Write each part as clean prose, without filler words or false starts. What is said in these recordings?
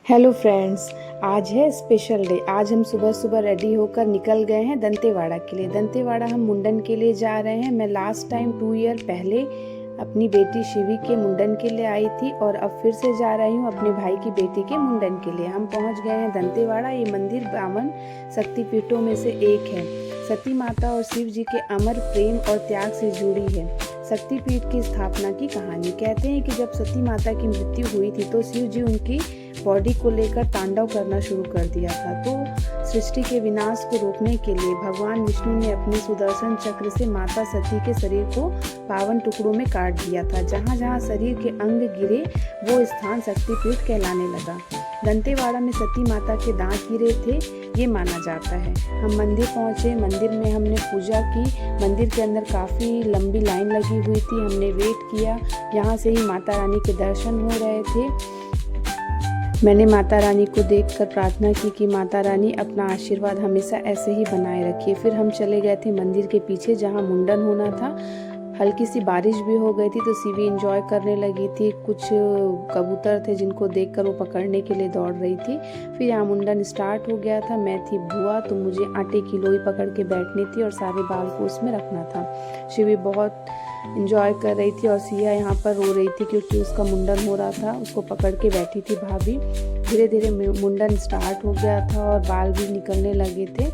Hello friends, आज है special day. आज हम सुबह सुबह रेडी होकर निकल गए हैं दंतेवाड़ा के लिए। दंतेवाड़ा हम मुंडन के लिए जा रहे हैं। मैं लास्ट टाइम 2 ईयर पहले अपनी बेटी शिवी के मुंडन के लिए आई थी और अब फिर से जा रही हूँ अपने भाई की बेटी के मुंडन के लिए। हम पहुँच गए हैं दंतेवाड़ा। ये मंदिर बावन शक्तिपीठों में से एक है। सती माता और शिव जी के अमर प्रेम और त्याग से जुड़ी है शक्तिपीठ की स्थापना की कहानी। कहते हैं कि जब सती माता की मृत्यु हुई थी तो शिव जी उनकी बॉडी को लेकर तांडव करना शुरू कर दिया था। तो सृष्टि के विनाश को रोकने के लिए भगवान विष्णु ने अपने सुदर्शन चक्र से माता सती के शरीर को 52 टुकड़ों में काट दिया था। जहाँ जहाँ शरीर के अंग गिरे वो स्थान शक्तिपीठ कहलाने लगा। दंतेवाड़ा में सती माता के दांत गिरे थे, ये माना जाता है। हम मंदिर पहुँचे। मंदिर में हमने पूजा की। मंदिर के अंदर काफ़ी लंबी लाइन लगी हुई थी। हमने वेट किया। यहाँ से ही माता रानी के दर्शन हो रहे थे। मैंने माता रानी को देखकर प्रार्थना की कि माता रानी अपना आशीर्वाद हमेशा ऐसे ही बनाए रखिए। फिर हम चले गए थे मंदिर के पीछे जहाँ मुंडन होना था। हल्की सी बारिश भी हो गई थी तो शिवी एंजॉय करने लगी थी। कुछ कबूतर थे जिनको देखकर वो पकड़ने के लिए दौड़ रही थी। फिर यहाँ मुंडन स्टार्ट हो गया था। मैं थी बुआ, तो मुझे आटे की लोई पकड़ के बैठनी थी और सारे बाल को उसमें रखना था। शिवी बहुत एंजॉय कर रही थी और सिया यहाँ पर रो रही थी क्योंकि उसका मुंडन हो रहा था। उसको पकड़ के बैठी थी भाभी। धीरे धीरे मुंडन स्टार्ट हो गया था और बाल भी निकलने लगे थे।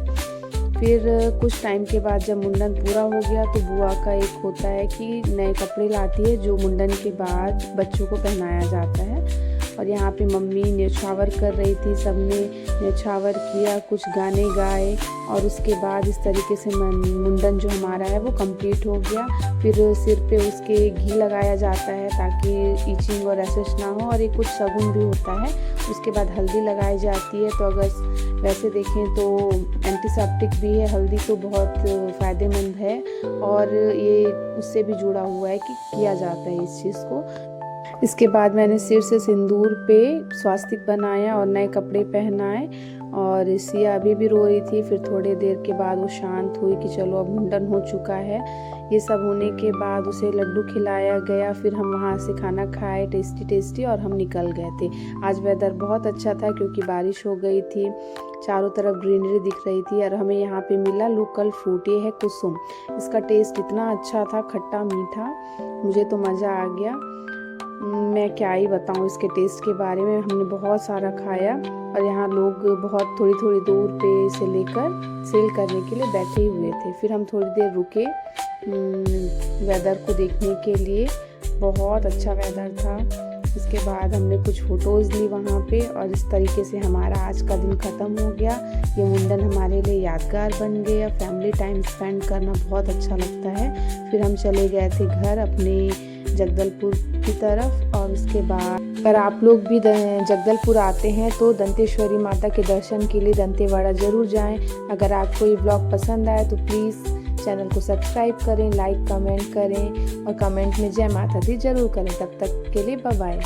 फिर कुछ टाइम के बाद जब मुंडन पूरा हो गया तो बुआ का एक होता है कि नए कपड़े लाती है जो मुंडन के बाद बच्चों को पहनाया जाता है। और यहाँ पे मम्मी न्यौछावर कर रही थी। सबने न्यौछावर किया, कुछ गाने गाए और उसके बाद इस तरीके से मुंडन जो हमारा है वो कंप्लीट हो गया। फिर सिर पे उसके घी लगाया जाता है ताकि ईचिंग और रैशेस ना हो, और एक कुछ शगुन भी होता है। उसके बाद हल्दी लगाई जाती है। तो अगर वैसे देखें तो एंटीसेप्टिक भी है हल्दी, तो बहुत फ़ायदेमंद है और ये उससे भी जुड़ा हुआ है कि किया जाता है इस चीज़ को। इसके बाद मैंने सिर से सिंदूर पे स्वास्तिक बनाया और नए कपड़े पहनाए। और सिया अभी भी रो रही थी। फिर थोड़ी देर के बाद वो शांत हुई कि चलो अब मुंडन हो चुका है। ये सब होने के बाद उसे लड्डू खिलाया गया। फिर हम वहाँ से खाना खाए टेस्टी और हम निकल गए थे। आज वेदर बहुत अच्छा था क्योंकि बारिश हो गई थी। चारों तरफ ग्रीनरी दिख रही थी और हमें यहाँ पे मिला लोकल फ्रूट, ये है कुसुम। इसका टेस्ट इतना अच्छा था, खट्टा मीठा, मुझे तो मज़ा आ गया। मैं क्या ही बताऊँ इसके टेस्ट के बारे में। हमने बहुत सारा खाया और यहाँ लोग बहुत थोड़ी थोड़ी दूर पे इसे लेकर सेल करने के लिए बैठे हुए थे। फिर हम थोड़ी देर रुके वेदर को देखने के लिए। बहुत अच्छा वेदर था। इसके बाद हमने कुछ फ़ोटोज़ ली वहाँ पे और इस तरीके से हमारा आज का दिन ख़त्म हो गया। ये मुंडन हमारे लिए यादगार बन गया। फैमिली टाइम स्पेंड करना बहुत अच्छा लगता है। फिर हम चले गए थे घर अपने जगदलपुर की तरफ। और उसके बाद अगर आप लोग भी जगदलपुर आते हैं तो दंतेश्वरी माता के दर्शन के लिए दंतेवाड़ा ज़रूर जाएं। अगर आपको ये ब्लॉग पसंद आए तो प्लीज़ चैनल को सब्सक्राइब करें, लाइक कमेंट करें और कमेंट में जय माता दी ज़रूर करें। तब तक के लिए बाय बाय।